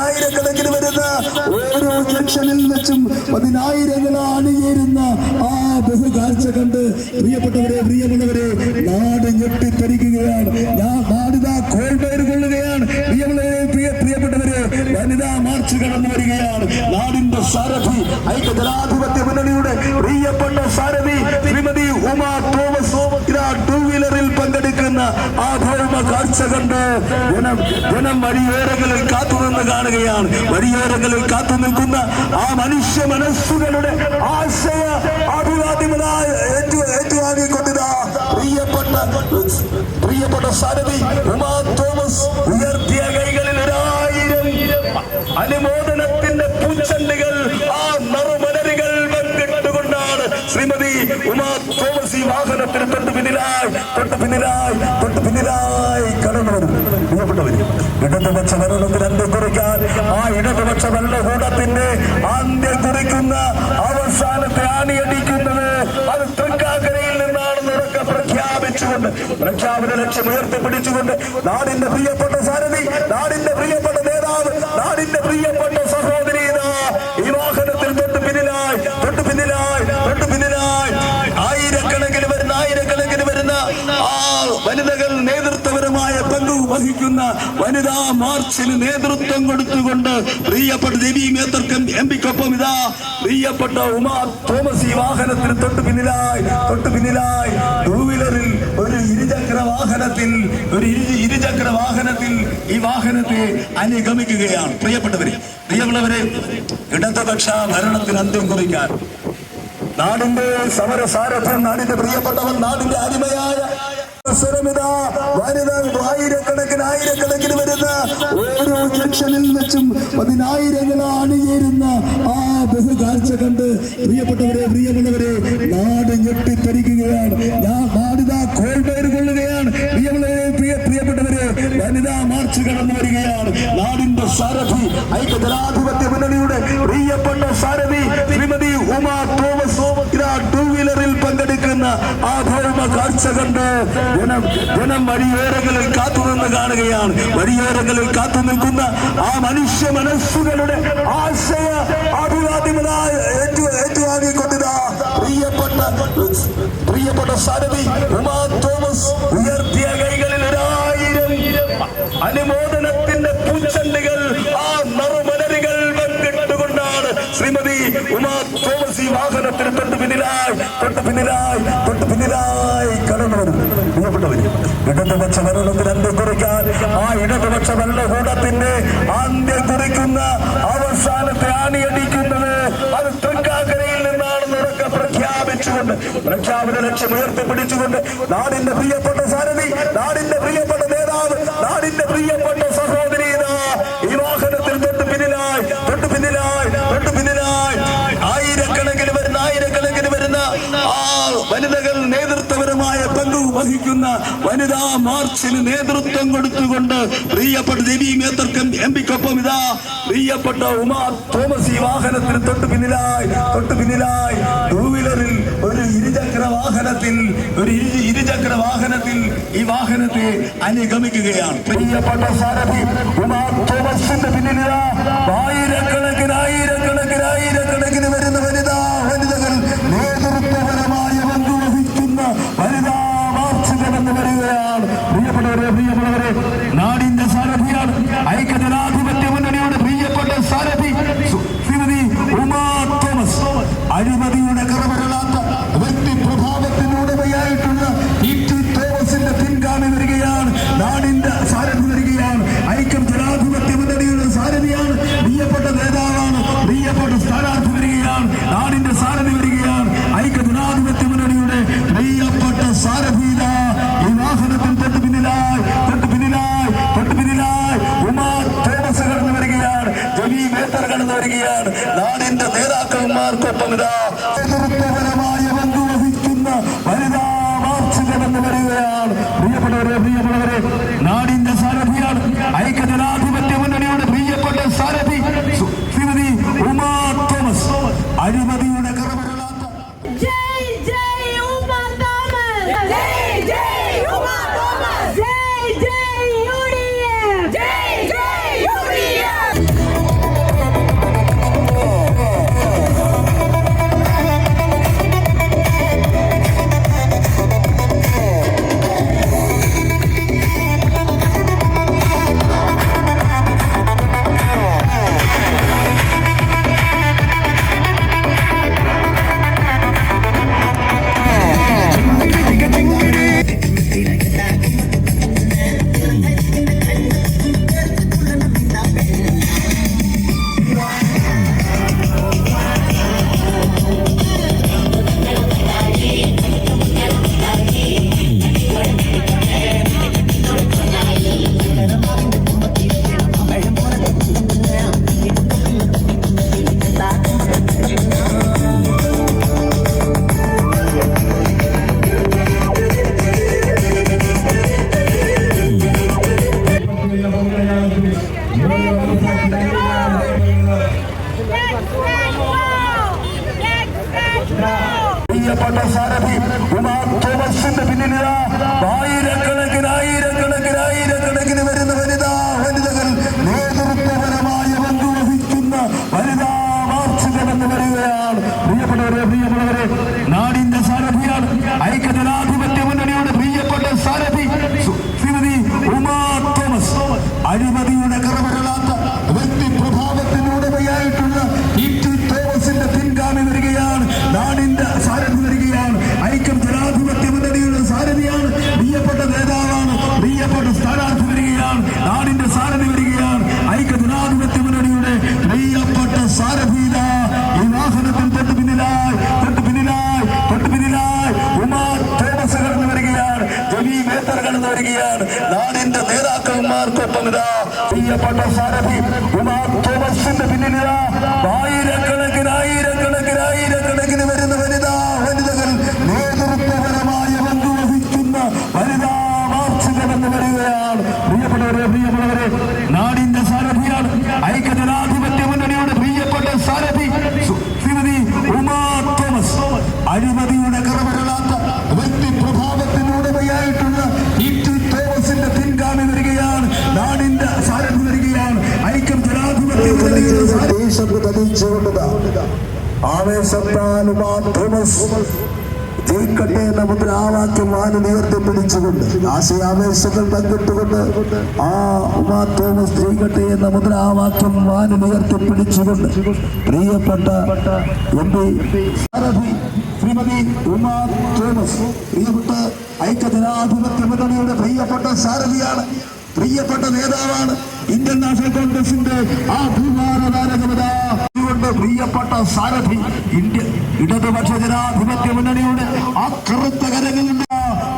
ആയിരക്കണക്കിന് വരുന്ന ഓരോ ജംഗ്ഷനിൽ വെച്ചും പതിനായിരങ്ങൾ അണിയേരുന്ന ആ ബഹുകാഴ്ച കണ്ട് പ്രിയമുള്ളവരെ നാട് ഞെട്ടിത്തെറിക്കുകയാണ്. നാടിതാ കോൾമേര് കൊള്ളുകയാണ്. പ്രിയപ്പെട്ടവരെ വനിതാ മാർച്ച് കടന്നു വരികയാണ്. നാടിന്റെ സാരഥി ഐക്യജനാധിപത്യ മുന്നണിയുടെ പ്രിയപ്പെട്ട സാരഥി ശ്രീമതി ഉമാ തോമസ് ടൂ വീലറിൽ പങ്കെടുക്കുന്ന ആ ഭൗമ കാഴ്ച കണ്ട് ജനം വഴിയോരങ്ങളിൽ കാത്തുനിന്ന് കാണുകയാണ്. വഴിയോരങ്ങളിൽ കാത്തു നിൽക്കുന്ന ആ മനുഷ്യ മനസ്സുകളുടെ ആശയ അഭിവാദ്യങ്ങളായ ഏറ്റുവാങ്ങിക്കൊണ്ടിതാ പ്രിയപ്പെട്ട സാരഥി ഉമാ തോമസ് ഉയർത്തിയ കൈകളിൽ 1000 അനുമോദനത്തിന്റെ പൂച്ചെണ്ടുകൾ ആ നറുമലരുകൾ പങ്കിട്ടുകൊണ്ടാണ് ശ്രീമതി ഉമാ തോമസ് ഈ വാഹനത്തിന് തൊട്ടു പിന്നിലായി കടന്നു വരുന്നു. പ്രിയപ്പെട്ടവര്, ഇടതുപക്ഷ ഭരണത്തിന് അന്ത്യം കുറിക്കാൻ ആ ഇടതുപക്ഷ ഭരണകൂടത്തിന്റെ അന്ത്യം കുറിക്കുന്ന അവസാനത്തെ ആണിയടിക്കുന്നത് അത് തൃക്കാക്കരയിൽ നിന്നാണെന്ന് ഉറക്കെ പ്രഖ്യാപിച്ചുകൊണ്ട് പ്രഖ്യാപന ലക്ഷ്യം ഉയർത്തിപ്പിടിച്ചുകൊണ്ട് നാടിന്റെ പ്രിയപ്പെട്ട സാരഥി, നാടിന്റെ പ്രിയപ്പെട്ട നേതാവ്, നാടിന്റെ പ്രിയപ്പെട്ട സഹോദരി ഈ വാഹനത്തിൽ തൊട്ടു പിന്നിലായി ആയിരക്കണക്കിന് വരുന്ന ആ വനിതകൾ നേതൃത്വപരമായ പങ്കു വഹിക്കുന്ന വനിതാ മാർച്ചിന് നേതൃത്വം കൊടുത്തുകൊണ്ട് പ്രിയപ്പെട്ട ദേവി മേത്തർക്കം എംപിക്കൊപ്പം ഇതാ പ്രിയപ്പെട്ട ഉമാ തോമസ് ഈ വാഹനത്തിന് തൊട്ടു പിന്നിലായി ടൂ വീലറിൽ ഒരു ഇരുചക്ര വാഹനത്തിൽ ഈ വാഹനത്തെ അനുഗമിക്കുകയാണ്. പ്രിയമുള്ളവരെ, ഇടതുപക്ഷ ഭരണത്തിന് അന്ത്യം കുറിക്കാൻ നാടിന്റെ സമരസാരഥൻ, നാടിന്റെ പ്രിയപ്പെട്ടവൻ, നാടിന്റെ അടിമയായ ആയിരക്കണക്കിന് വരുന്ന ഓരോ ജംഗ്ഷനിൽ വെച്ചും പതിനായിരങ്ങൾ അണിയേരുന്ന ആ ബഹുകാഴ്ച കണ്ട് പ്രിയമുള്ളവരെ നാട് ഞെട്ടിത്തെറിക്കുകയാണ്. നാടിതാ കോൾമേര് കൊള്ളുകയാണ്. പ്രിയപ്പെട്ടവരെ വനിതാ മാർച്ച് കടന്നു വരികയാണ്. നാടിന്റെ സാരഥി ഐക്യജനാധിപത്യ മുന്നണിയുടെ പ്രിയപ്പെട്ട സാരഥി ശ്രീമതി ഉമാ തോമസ് ടൂ വീലറിൽ പങ്കെടുക്കുന്ന ആ ഭൗമ കാഴ്ച കണ്ട് ജനം വഴിയോരങ്ങളിൽ കാത്തുനിന്ന് കാണുകയാണ്. വഴിയോരങ്ങളിൽ കാത്തു നിൽക്കുന്ന ആ മനുഷ്യ മനസ്സുകളുടെ ആശയ അഭിവാദ്യങ്ങളായ ഏറ്റുവാങ്ങിക്കൊണ്ടിതാ പ്രിയപ്പെട്ട സാരഥി ഉമാ തോമസ് ഉയർത്തിയ കൈകളിൽ 1000 അനുമോദനത്തിന്റെ പൂച്ചെണ്ടുകൾ ആ നറുമലരുകൾ പങ്കിട്ടുകൊണ്ടാണ് ശ്രീമതി ഉമാ തോമസ് ഈ വാഹനത്തിന് തൊട്ടു പിന്നിലായി കടന്നു വരുന്നു. പ്രിയപ്പെട്ടവര്, ഇടതുപക്ഷ ഭരണത്തിന് അന്ത്യം കുറിക്കാൻ ആ ഇടതുപക്ഷ ഭരണകൂടത്തിന്റെ അന്ത്യം കുറിക്കുന്ന അവസാനത്തെ ആണിയടിക്കുന്നത് അത് തൃക്കാക്കരയിൽ നിന്നാണെന്ന് ഉറക്കെ പ്രഖ്യാപിച്ചുകൊണ്ട് പ്രഖ്യാപന ലക്ഷ്യം ഉയർത്തിപ്പിടിച്ചുകൊണ്ട് നാടിന്റെ പ്രിയപ്പെട്ട സാരഥി, നാടിന്റെ പ്രിയപ്പെട്ട നേതാവ്, നാടിന്റെ പ്രിയപ്പെട്ട സഹോദരി ഈ വാഹനത്തിൽ തൊട്ടു പിന്നിലായി ആയിരക്കണക്കിന് വരുന്ന ആ വനിതകൾ നേതൃത്വപരമായ പങ്കു വഹിക്കുന്ന വനിതാ മാർച്ചിന് നേതൃത്വം കൊടുത്തുകൊണ്ട് പ്രിയപ്പെട്ട ദേവി മേത്തർക്കം എംപിക്കൊപ്പം ഇതാ പ്രിയപ്പെട്ട ഉമാ തോമസ് ഈ വാഹനത്തിന് തൊട്ടു പിന്നിലായി ടൂ വീലറിൽ ഒരു ഇരുചക്ര വാഹനത്തിൽ ഈ വാഹനത്തെ അനുഗമിക്കുകയാണ്. പ്രിയപ്പെട്ട സാരഥി ഉമാ തോമസിന്റെ പിന്നിലാ ആയിരക്കണക്കിന് വരുന്ന വനിതകൾ നേതൃത്വപരമായ പങ്കു വഹിക്കുന്ന വനിതാ മാർച്ച് കടന്നു വരികയാണ്. പ്രിയപ്പെട്ടവരെ, നാടിന്റെ സാരഥിയാണ് ഐക്യജനാധിപത്യ മുന്നണിയുടെ പ്രിയപ്പെട്ട സാരഥി ശ്രീമതി ഉമാ തോമസ്. അഴിമതിയുടെ കറവരളാത്ത വ്യക്തിപ്രഭാവത്തിനുടമയായിട്ടുള്ള തോമസിന്റെ പിൻഗാമി വരികയാണ്. നാടിന്റെ സാരഥി വരികയാണ്. ഐക്യജനാധിപത്യ മുന്നണിയുടെ സാരഥിയാണ്. പ്രിയപ്പെട്ട നേതാവാണ്. പ്രിയപ്പെട്ട സ്ഥാനാർത്ഥി വരികയാണ്. നാടിന്റെ സാരഥി വരികയാണ്. ഐക്യജനാധിപത്യ മുന്നണിയുടെ പ്രിയപ്പെട്ട സാരഥി ഈ വാഹനത്തിൽ തൊട്ടു പിന്നിലായി ഉമാ തോമസ് കടന്നു വരികയാണ്. ജമീ മേത്തർ കടന്നു വരികയാണ്. നാടിന്റെ നേതാക്കന്മാർക്കൊപ്പം നേതൃത്വപരമായ പങ്കു വഹിക്കുന്ന വനിതാ മാർച്ച് കടന്നു വരികയാണ്. പ്രിയപ്പെട്ടവരെ, നാടിന്റെ സാരഥിയാണ് ഐക്യജനാധിപത്യ മുന്നണിയുടെ പ്രിയപ്പെട്ട സാരഥി ശ്രീമതി ഉമാ തോമസ്. അഴിമതിയുടെ കറവരളാത്ത വരികയാണ്. നാടിന്റെ നേതാക്കന്മാർക്കൊപ്പം ഇതാ പ്രിയപ്പെട്ട സാരഥി ഉമാ തോമസിന്റെ പിന്നിലിതാ ആയിരക്കണക്കിന് വരുന്ന വനിതകൾ നേതൃത്വപരമായ പങ്കുവഹിക്കുന്ന വനിതാ മാർച്ച് കടന്നു വരികയാണ്. പ്രിയപ്പെട്ടവരെ നാടിന്റെ സാരഥിയാണ് ഐക്യജനാധിപത്യ മുന്നണിയുടെ പ്രിയപ്പെട്ട സാരഥി ശ്രീമതി ഉമാ തോമസ്. അഴിമതിയുടെ കറവരളാത്ത വ്യക്തിപ്രഭാവത്തിനുടമയായിട്ടുള്ള തോമസിന്റെ പിൻഗാമി വരികയാണ്. നാടിന്റെ സാരഥി വരികയാണ്. ഐക്യം ജനാധിപത്യ ആവേശത്താൽ ഉമാ തോമസ് ജയിക്കട്ടെ എന്ന മുദ്രാവാക്യം വാനിൽ ഉയർത്തിപ്പിടിച്ചുകൊണ്ട് ആശയാവേശങ്ങൾ പങ്കിട്ടുകൊണ്ട് ആ ഉമാ തോമസ് ജയിക്കട്ടെ എന്ന മുദ്രാവാക്യം വാനിൽ ഉയർത്തിപ്പിടിച്ചുകൊണ്ട് പ്രിയപ്പെട്ട MP സാരഥി ശ്രീമതി ഉമാ തോമസ് പ്രിയപ്പെട്ട ഐക്യജനാധിപത്യ മുന്നണിയുടെ പ്രിയപ്പെട്ട സാരഥിയാണ്, പ്രിയപ്പെട്ട നേതാവാണ്. ഇന്ത്യൻ നാഷണൽ കോൺഗ്രസിന്റെ ആ ഭൂമാനതാരകമത പ്രിയപ്പെട്ട സാരഥി ഇടതുപക്ഷ ജനാധിപത്യ മുന്നണിയുടെ ആ കറുത്ത കരകളുണ്ട്.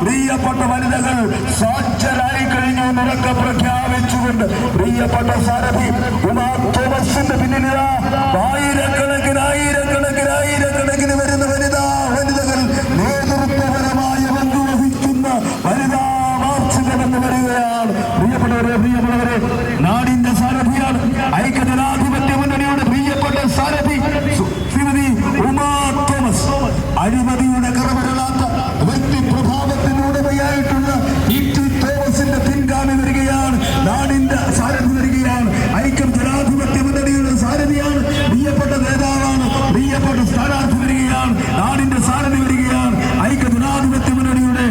പ്രിയപ്പെട്ട വനിതകൾ സാക്ഷരായി കഴിഞ്ഞു നിരക്ക് പ്രഖ്യാപിച്ചുകൊണ്ട് പ്രിയപ്പെട്ട സാരഥി ഉമാ തോമസിന്റെ പിന്നിൽ ആയിരക്കണക്കിന് വരുന്ന വനിതകൾ നേതൃത്വപരമായ പങ്കുവഹിക്കുന്ന വനിതാ മാർച്ച് കടന്നു വരികയാണ്. പ്രിയപ്പെട്ടവരെ നാടിന്റെ സാരഥിയാണ് ഐക്യജനാധിപത്യ മുന്നണിയുടെ പ്രിയപ്പെട്ട സാരഥി ശ്രീമതി ഉമാ തോമസ്. അഴിമതിയുടെ കറവരളാത്ത വ്യക്തിപ്രഭാവത്തിനുടമയായിട്ടുള്ള തോമസിന്റെ പിൻഗാമി വരികയാണ്. നാടിന്റെ സാരഥി വരികയാണ്. ഐക്യം ജനാധിപത്യ മുന്നണിയുടെ സാരഥിയാണ്, പ്രിയപ്പെട്ട നേതാവാണ്, പ്രിയപ്പെട്ട സ്ഥാനാർത്ഥി വരികയാണ്. നാടിന്റെ സാരഥി വരികയാണ്. ഐക്യ ജനാധിപത്യ മുന്നണിയുടെ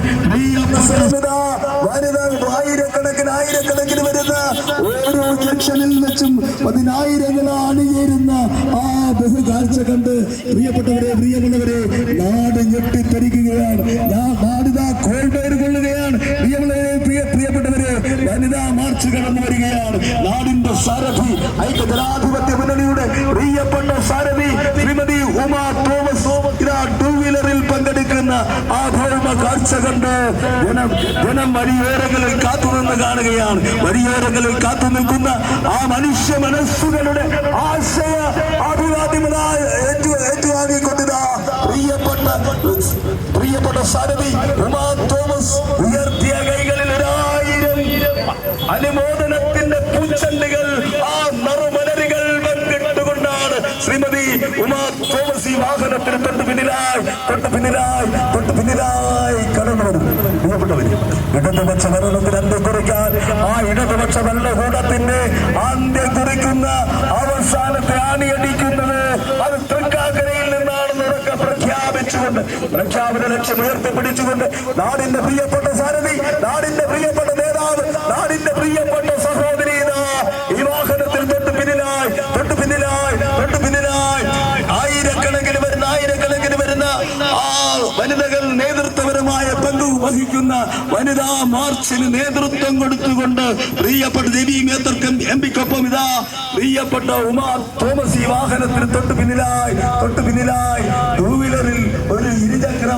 ആയിരക്കണക്കിന് വരുന്ന ഓരോ ജംഗ്ഷനിൽ വെച്ചും പതിനായിരങ്ങൾ അണിയേരുന്ന ആ ബഹുകാഴ്ച കണ്ട് പ്രിയമുള്ളവരെ നാട് ഞെട്ടിത്തെറിക്കുകയാണ്. നാടിതാ കോൾബേര് കൊള്ളുകയാണ്. പ്രിയപ്പെട്ടവരെ വനിതാ മാർച്ച് കടന്നു വരികയാണ്. നാടിന്റെ സാരഥി ഐക്യജനാധിപത്യ മുന്നണിയുടെ പ്രിയപ്പെട്ട സാരഥി ശ്രീമതി ഉമാ തോമസ് ഇതാ ടൂ വീലറിൽ പങ്കെടുക്കുന്ന ആ ഭൗമ കാഴ്ച കണ്ട് ജനം വഴിയോരങ്ങളിൽ കാത്തുനിന്ന് കാണുകയാണ്. വഴിയോരങ്ങളിൽ കാത്തു നിൽക്കുന്ന ആ മനുഷ്യ മനസ്സുകളുടെ ആശയ അഭിവാദ്യങ്ങളായ ഏറ്റുവാങ്ങിക്കൊണ്ടിതാ പ്രിയപ്പെട്ട സാരഥി ഉമാ തോമസ് ഉയർത്തിയ കൈകളിൽ 1000 അനുമോദനത്തിന്റെ പൂച്ചെണ്ടുകൾ ആ നറുമലരുകൾ പങ്കിട്ടുകൊണ്ടാണ് ശ്രീമതി ഉമാ തോമസ് ഈ വാഹനത്തിന് തൊട്ടു പിന്നിലായി കടന്നു വരുന്നു. പ്രിയപ്പെട്ടവര് ഇടതുപക്ഷ ഭരണത്തിന് അന്ത്യം കുറിക്കാൻ ആ ഇടതുപക്ഷ ഭരണകൂടത്തിന്റെ അന്ത്യം കുറിക്കുന്ന അവസാനത്തെ ആണിയടിക്കുന്നത് അത് തൃക്കാക്കരയിൽ നിന്നാണെന്ന് ഉറക്കെ പ്രഖ്യാപിച്ചുകൊണ്ട് പ്രഖ്യാപന ലക്ഷ്യം ഉയർത്തിപ്പിടിച്ചുകൊണ്ട് നാടിന്റെ പ്രിയപ്പെട്ട സാരഥി, നാടിന്റെ പ്രിയപ്പെട്ട നേതാവ്, നാടിന്റെ പ്രിയപ്പെട്ട സഹോദരി ഈ വാഹനത്തിൽ തൊട്ടു പിന്നിലായി ആയിരക്കണക്കിന് വരുന്ന ആ വനിതകൾ നേതൃത്വപരമായ പങ്കു വഹിക്കുന്ന വനിതാ മാർച്ചിന് നേതൃത്വം കൊടുത്തുകൊണ്ട് പ്രിയപ്പെട്ട ദേവി മേത്തർക്കം MP-ക്കൊപ്പം ഇതാ പ്രിയപ്പെട്ട ഉമാ തോമസ് ഈ വാഹനത്തിന് തൊട്ടു പിന്നിലായി ടൂ വീലറിൽ ഒരു ഇരുചക്ര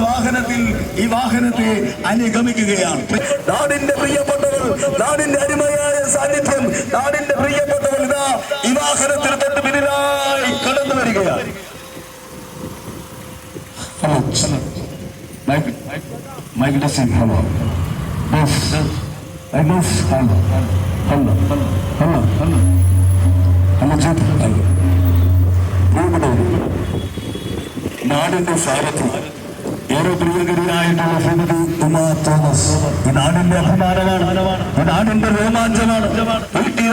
വാഹനത്തിൽ ഈ വാഹനത്തെ അനുഗമിക്കുകയാണ്. നാടിന്റെ പ്രിയപ്പെട്ടവർ, നാടിന്റെ അരുമയായ സാന്നിധ്യം, നാടിന്റെ പ്രിയപ്പെട്ടവർ ഇതാ ഈ വാഹനത്തിന് തൊട്ടു പിന്നിലായി കടന്നു വരികയാണ്. നാടിന്റെ സാരഥി ഏറെ പ്രിയകരിയായിട്ടുള്ള ശ്രീമതി ഉമാ തോമസ് ഈ നാടിന്റെ അഭിമാനമാണ്, ഈ നാടിന്റെ രോമാഞ്ചമാണ്.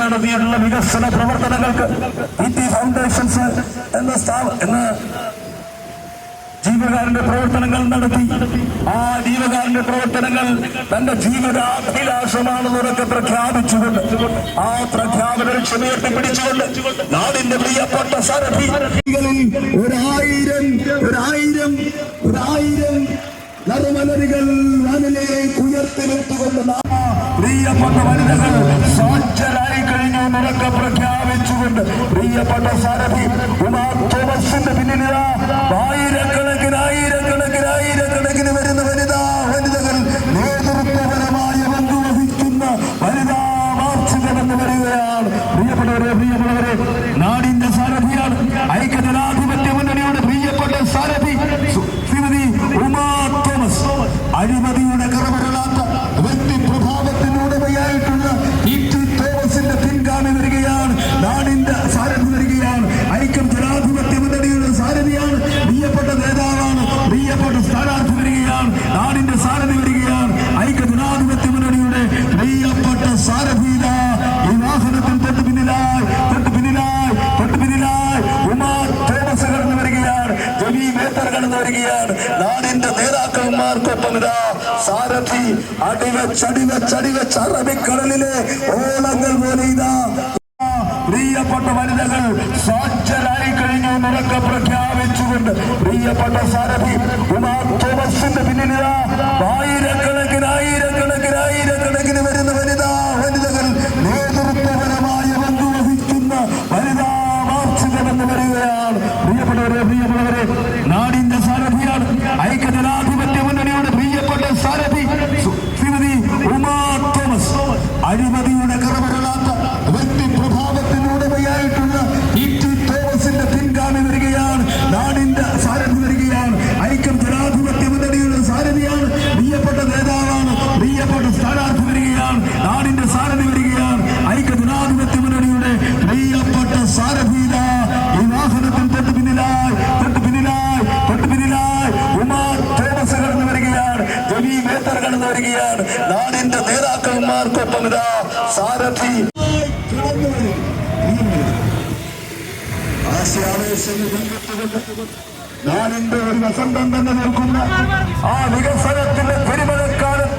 നടത്തിയിട്ടുള്ള വികസന പ്രവർത്തനങ്ങൾക്ക് ഫൗണ്ടേഷൻസ് എന്ന ജീവകാരന്റെ പ്രവർത്തനങ്ങൾ നടത്തി. ആ ജീവകാരന്റെ പ്രവർത്തനങ്ങൾ തന്റെ ജീവിതാഭിലാഷമാണെന്നൊക്കെ പ്രഖ്യാപിച്ചുകൊണ്ട് ആ പ്രഖ്യാപന ലക്ഷ്യമുയർത്തി പിടിച്ചുകൊണ്ട് നാടിന്റെ പ്രിയപ്പെട്ട സാരഥികളിൽ ഒരായിരം നറുമലരുകൾ വാനിലേക്ക് ഉയർത്തിനിട്ടുകൊണ്ട് പ്രിയപ്പെട്ട വനിതകൾ സാക്ഷരായി കഴിഞ്ഞു നിരക്ക് പ്രഖ്യാപിച്ചുകൊണ്ട് പ്രിയപ്പെട്ട സാരഥി ഉമാ തോമസിന്റെ പിന്നിൽ ആയിരക്കണക്കിന് വരുന്ന വനിതകൾ സാരഥീത ഈ വാഹനത്തിൽ തൊട്ടു പിന്നിലായി ഉമാ തോമസ് കടന്നു വരികയാണ്. ജമീ മേത്തർ കടന്നു വരികയാണ്. നാടിന്റെ നേതാക്കന്മാർക്കൊപ്പം ഇതാ സാരഥി അടിവെച്ച് അറബിക്കടലിലെ ഓളങ്ങൾ പോലെ ഇതാ പ്രിയപ്പെട്ട വനിതകൾ സാക്ഷരായി കഴിഞ്ഞു നിറക്കെ പ്രഖ്യാപിച്ചുകൊണ്ട് പ്രിയപ്പെട്ട സാരഥി ഉമാ തോമസിന്റെ പിന്നിലിതാ ആയിരക്കണക്കിന് വരുന്ന വനിതകൾ നേതൃത്വപരമായ പങ്കുവഹിക്കുന്ന വനിതാ മാർച്ച് കടന്നു വരികയാണ്. പ്രിയപ്പെട്ടവരെ നാടിന്റെ സാരഥിയാണ് ഐക്യജനാധിപത്യ മുന്നണിയുടെ പ്രിയപ്പെട്ട സാരഥി ശ്രീമതി ഉമാ തോമസ്. അഴിമതിയുടെ കറവരളാത്ത വ്യക്തിപ്രഭാവത്തിനുടമയായിട്ടുള്ള തോമസിന്റെ പിൻഗാമി വരികയാണ്. നാടിന്റെ സാരഥി വരികയാണ്. ഐക്യജനാധിപത്യ മുന്നണിയുടെ സാരഥിയാണ്. പ്രിയപ്പെട്ട നേതാവാണ്. പ്രിയപ്പെട്ട സ്ഥാനാർത്ഥി വരികയാണ്. നാടിന്റെ സാരഥി വരികയാണ്. ഐക്യജനാധിപത്യ മുന്നണിയുടെ പ്രിയപ്പെട്ട സാരഥീത ഈ വാഹനത്തിൽ തൊട്ടു പിന്നിലായി ഉമാ തോമസ് കടന്നു വരികയാണ്. ജമീ മേത്തർ കടന്നു വരികയാണ്. നാടിന്റെ നേതാക്കന്മാർക്കൊപ്പം ഇതാ സാരഥി നാടിന്റെ ഒരു വസന്തം തന്നെ നിൽക്കുന്ന ആ വികസനത്തിന്റെ പെരുമഴക്കാലത്ത്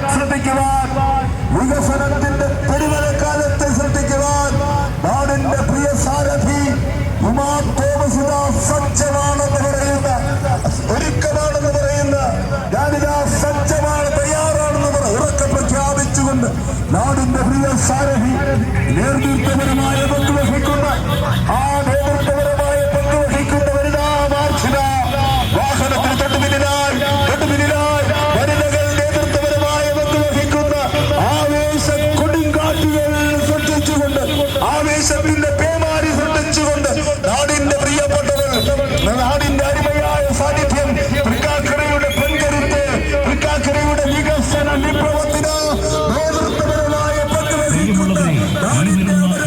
ശ്രദ്ധിക്കുവാൻ നാടിന്റെ പ്രിയ സാരഥി ഉമാ തോമസ് സജ്ജമാണെന്ന് പറയുന്ന ഒരുക്കമാണെന്ന് പറയുന്ന ഞാനിതാ സജ്ജമാണ് തയ്യാറാണെന്ന് ഉറക്കെ പ്രഖ്യാപിച്ചുകൊണ്ട് നാടിന്റെ പ്രിയ സാരഥി നേതൃത്വപരമായ പങ്കുവഹിക്കുന്ന വനിതാ മാർച്ചിന വാഹനത്തിൽ തൊട്ടു പിന്നിലായി വനിതകൾ നേതൃത്വപരമായ പങ്കുവഹിക്കുന്ന ആവേശ കൊടുങ്കാറ്റുകൾ സൃഷ്ടിച്ചുകൊണ്ട് ആവേശത്തിന്റെ പേമാരി സൃഷ്ടിച്ചുകൊണ്ട് നാടിന്റെ പ്രിയപ്പെട്ടവർ നാടിന്റെ അടിമയായ സാന്നിധ്യം തൃക്കാക്കരയുടെ പെൺകരുത്ത് തൃക്കാക്കരയുടെ വികസന വിപ്ലവത്തിന് നേതൃത്വപരമായ പങ്കുവഹിക്കുന്ന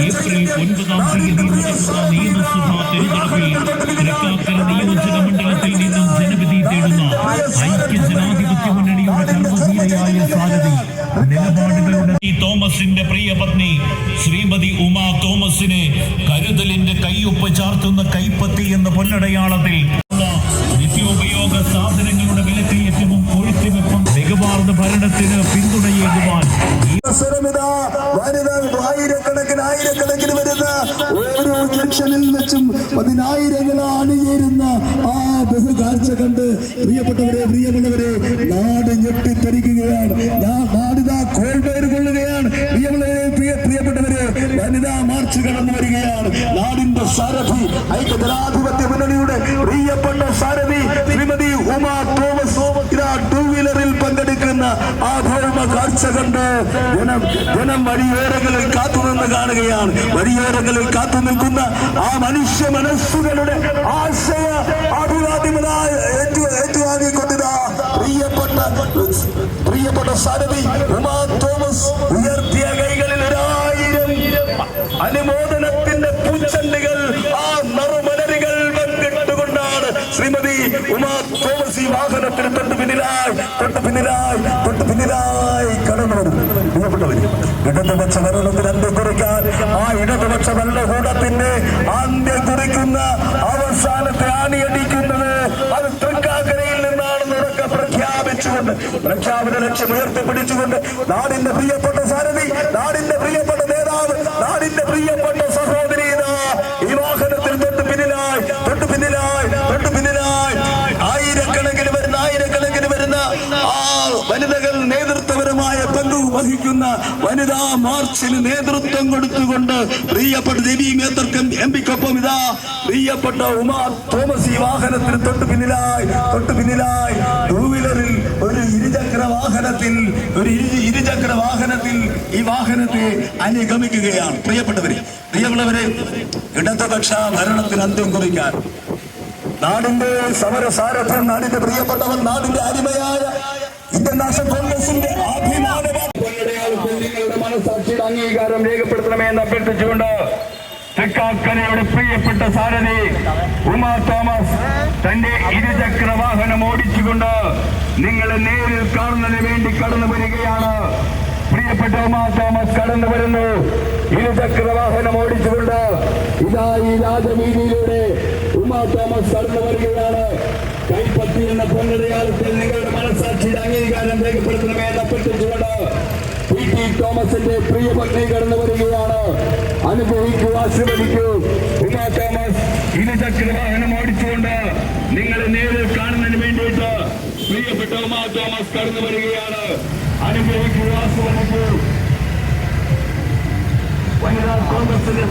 ഏപ്രിൽ 9-ാം തീയതി നടക്കുന്ന നിയമസഭാ തെരഞ്ഞെടുപ്പിൽ തൃക്കാക്കര നിയോജക മണ്ഡലത്തിൽ നിന്നും ജനവിധി തേടുന്ന ഐക്യജനാധിപത്യ മുന്നണിയുടെ കർമ്മവീരയായ സാരഥി നിലപാടുകളുടെ തോമസിന്റെ പ്രിയ പത്നി ശ്രീമതി ഉമാ തോമസിനെ കരുതലിന്റെ കയ്യൊപ്പ് ചാർത്തുന്ന കൈപ്പത്തി എന്ന പൊന്നടയാളത്തിൽ നിത്യോപയോഗ സാധനങ്ങളുടെ വിലക്കയറ്റവും കൊഴുത്തിവെപ്പും മികവാർന്ന ഭരണത്തിന് പിന്തുണയേകുവാൻ ആയിരക്കണക്കിന് വരുന്ന ഓരോ ജംഗ്ഷനിൽ വെച്ചും പതിനായിരങ്ങൾ അണിയേരുന്ന ആ ബഹുകാഴ്ച കണ്ട് പ്രിയപ്പെട്ടവരെ നാട് ഞെട്ടിത്തെറിക്കുകയാണ്. നാടിതാ കോൾമേർ കൊള്ളുകയാണ്. പ്രിയപ്പെട്ടവരെ വനിതാ മാർച്ച് കടന്നു വരികയാണ്. നാടിന്റെ സാരഥി ഐക്യജനാധിപത്യ മുന്നണിയുടെ പ്രിയപ്പെട്ട സാരഥി ശ്രീമതി ഉമാ തോമസ് ഇതാ ടൂ വീലറിൽ പങ്കെടുക്കുന്ന ആ ഭൗമ കാഴ്ച കണ്ട് ജനം വഴിയോരങ്ങളിൽ കാത്തുനിന്ന് കാണുകയാണ്. വഴിയോരങ്ങളിൽ കാത്തു നിൽക്കുന്ന ആ മനുഷ്യ മനസ്സുകളുടെ ആശയ അഭിവാദ്യങ്ങളായി ഏറ്റുവാങ്ങിക്കൊണ്ടിതാ പ്രിയപ്പെട്ട സാരഥി ഉമാ തോമസ് ഉയർത്തിയ കൈകളിൽ 1000 അനുമോദനത്തിന്റെ പൂച്ചെണ്ടുകൾ ആ നറുമലരികൾ പങ്കിട്ടുകൊണ്ടാണ് ശ്രീമതി ഉമാ തോമസ് ഈ വാഹനത്തിന് തൊട്ടു പിന്നിലായി കടന്നു വരും. പ്രിയപ്പെട്ടവര് ഇടതുപക്ഷ ഭരണത്തിന് അന്ത്യം കുറിക്കാൻ ആ ഇടതുപക്ഷ ഭരണകൂടത്തിന്റെ അന്ത്യം കുറിക്കുന്ന അവസാനത്തെ ആണിയടിക്കുന്നത് അത് തൃക്കാക്കരയിൽ നിന്നാണെന്ന് ഉറക്കെ പ്രഖ്യാപിച്ചുകൊണ്ട് പ്രഖ്യാപന ലക്ഷ്യം ഉയർത്തിപ്പിടിച്ചുകൊണ്ട് നാടിന്റെ പ്രിയപ്പെട്ട സാരഥി നാടിന്റെ പ്രിയപ്പെട്ട നേതാവ് നാടിന്റെ പ്രിയപ്പെട്ട സഹോദരി ഈ വാഹനത്തിൽ തൊട്ടു പിന്നിലായി ആയിരക്കണക്കിന് വരുന്ന ആ വനിതകൾ നേതൃത്വപരമായ പങ്കു വഹിക്കുന്ന വനിതാ മാർച്ചിന് നേതൃത്വം കൊടുത്തുകൊണ്ട് പ്രിയപ്പെട്ട ജമീ മേത്തർ എംപിക്കൊപ്പം ഇതാ പ്രിയപ്പെട്ട ഉമാ തോമസ് ഈ വാഹനത്തിന് തൊട്ടു പിന്നിലായി ടൂ വീലറിൽ ഒരു ഇരുചക്ര വാഹനത്തിൽ ഈ വാഹനത്തെ അനുഗമിക്കുകയാണ്. പ്രിയപ്പെട്ടവരെ ഇടതുപക്ഷ ഭരണത്തിന് അന്ത്യം കുറിക്കാൻ നാടിന്റെ സമരസാരഥൻ നാടിന്റെ പ്രിയപ്പെട്ടവൻ നാടിന്റെ അടിമയായ ഇന്ത്യൻ നാഷണൽ കോൺഗ്രസിന്റെ നിങ്ങളുടെ മനസ്സാക്ഷിയുടെ അംഗീകാരം രേഖപ്പെടുത്തണമെന്ന് അഭ്യർത്ഥിച്ചുകൊണ്ട് തൃക്കാക്കരയുടെ പ്രിയപ്പെട്ട സാരഥി ഉമാ തോമസ് തന്റെ ഇരുചക്ര വാഹനം ഓടിച്ചുകൊണ്ട് നിങ്ങളെ നേരിൽ കാണുന്നതിന് വേണ്ടി കടന്നു വരികയാണ്. പ്രിയപ്പെട്ട ഉമാ തോമസ് കടന്നു വരുന്നു. ഇരുചക്ര വാഹനം ഓടിച്ചുകൊണ്ട് ഇതാ ഈ രാജവീതിയിലൂടെ ഉമാ തോമസ് കടന്നു വരികയാണ്. കൈപ്പത്തി എന്ന പൊന്നടയാളത്തിൽ നിങ്ങളുടെ മനസാക്ഷിയുടെ അംഗീകാരം രേഖപ്പെടുത്തണമെന്ന് അഭ്യർത്ഥിച്ചുകൊണ്ട് PT തോമസിന്റെ പ്രിയ പത്നി കടന്നു വരികയാണ്. അനുഭവിക്കൂ, ആശീർവദിക്കൂ. ഉമാ തോമസ് ഇരുചക്ര വാഹനം ഓടിച്ചുകൊണ്ട് നിങ്ങളെ നേരിൽ കാണുന്നതിന് വേണ്ടിയിട്ട് പ്രിയപ്പെട്ട ഉമാ തോമസ് കടന്നു വരികയാണ്. അനുഭവിക്കൂ, ആശീർവദിക്കൂ. വനിതാ കോൺഗ്രസിന്റെ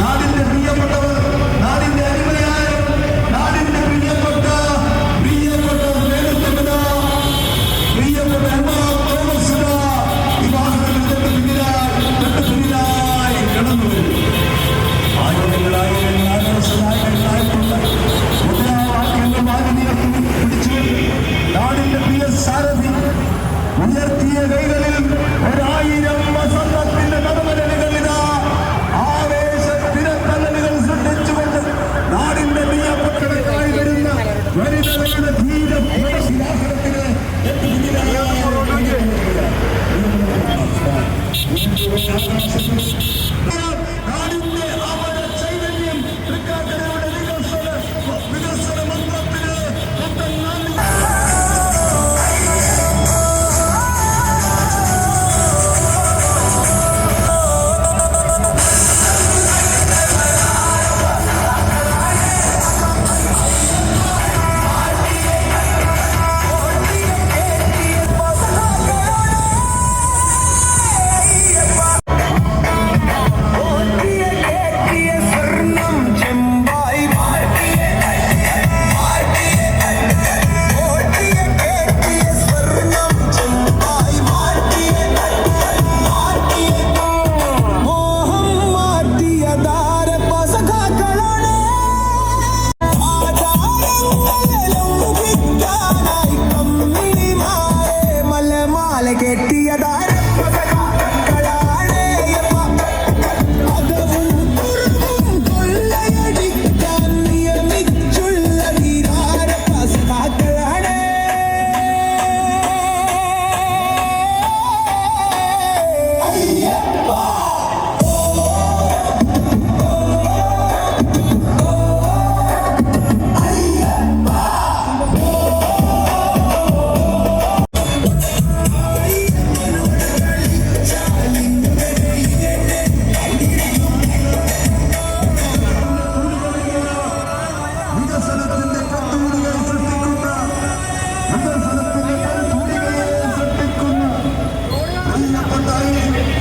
നാടിന്റെ പ്രിയപ്പെട്ടവർ, നാടിന്റെ അടിമയായ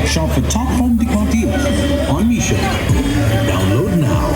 Shop for top home decor deals on Meesho. Download now.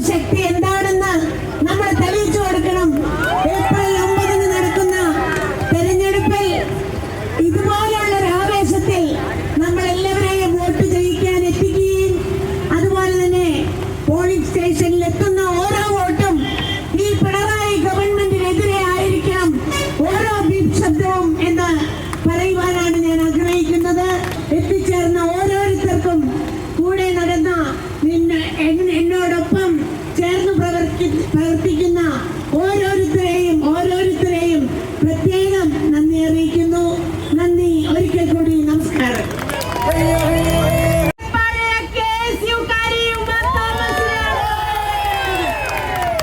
ശക്തി എന്താണെന്ന് നമ്മൾ തെളിയിച്ചു കൊടുക്കണം. ഏപ്രിൽ 9 നടക്കുന്ന തെരഞ്ഞെടുപ്പിൽ ഇതുപോലെയുള്ള ഒരു ആവേശത്തിൽ നമ്മൾ എല്ലാവരെയും വോട്ട് ചെയ്യിക്കാൻ എത്തിക്കുകയും അതുപോലെ തന്നെ പോളിംഗ് സ്റ്റേഷനിൽ എത്തുന്ന ഓരോ വോട്ടും ഈ പിണറായി ഗവൺമെന്റിനെതിരെ ആയിരിക്കണം ഓരോ ശബ്ദവും എന്ന് പറയുവാനാണ് ഞാൻ ആഗ്രഹിക്കുന്നത്. എത്തിച്ചേർന്ന ഓരോരുത്തർക്കും കൂടെ നടന്ന എന്നോടൊപ്പം ചേർന്ന് പ്രവർത്തിക്കുന്ന ഓരോരുത്തരെയും പ്രത്യേകം നന്ദി അറിയിക്കുന്നു. നന്ദി ഒരിക്കൽ കൂടി. നമസ്കാരം.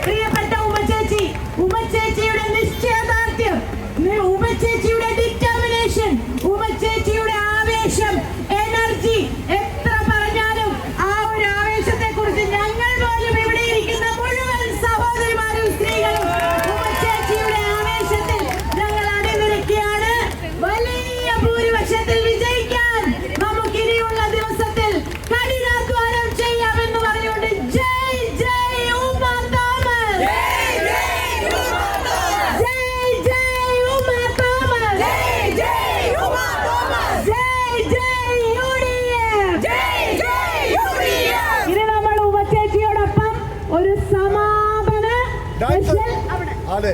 പ്രിയപ്പെട്ട ഉമ്മച്ചേച്ചിയുടെ നിശ്ചയദാർഢ്യം, ഉമ്മച്ചേച്ചിയുടെ ഡിറ്റർമിനേഷൻ, ഉമ്മച്ചേച്ചിയുടെ ആവേശം, എനർജി, എത്ര പറഞ്ഞാലും ആ ഒരു ആവേശത്തെ കുറിച്ച് ഞങ്ങൾ പോലും ഇവിടെ ഇരിക്കുന്ന മുഴുവൻ സഹോദരിമാരും സ്ത്രീകളും ഉമ്മച്ചേച്ചിയുടെ ആവേശത്തിൽ ഞങ്ങൾ അണിനിരക്കുകയാണ്. വലിയ ഭൂരിപക്ഷത്തിൽ വിജയിക്കാൻ നമുക്കിനിയുള്ള ദിവസത്തിൽ കഠിനാധ്വാനം ചെയ്യാമെന്ന് പറഞ്ഞുകൊണ്ട് ജയ് ജയ് ഉമ്മ തോമസ്, ജയ് ജയ് ഉമ്മ തോമസ്, ജയ് ജയ് ഉമ്മ തോമസ്, ജയ് ജയ് ഉമ്മ തോമസ്, ജയ് ജയ് യുഡിഎഫ്, ജയ് ജയ് യുഡിഎഫ്. ഇനി നമ്മൾ ഉമ്മച്ചേച്ചിയോടൊപ്പം ഒരു സമാപന സ്പെഷ്യൽ അവിടെ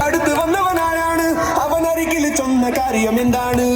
അടുത്ത് വന്നവനാരാണ് അവനരികിൽ ചൊന്ന കാര്യം എന്താണ്?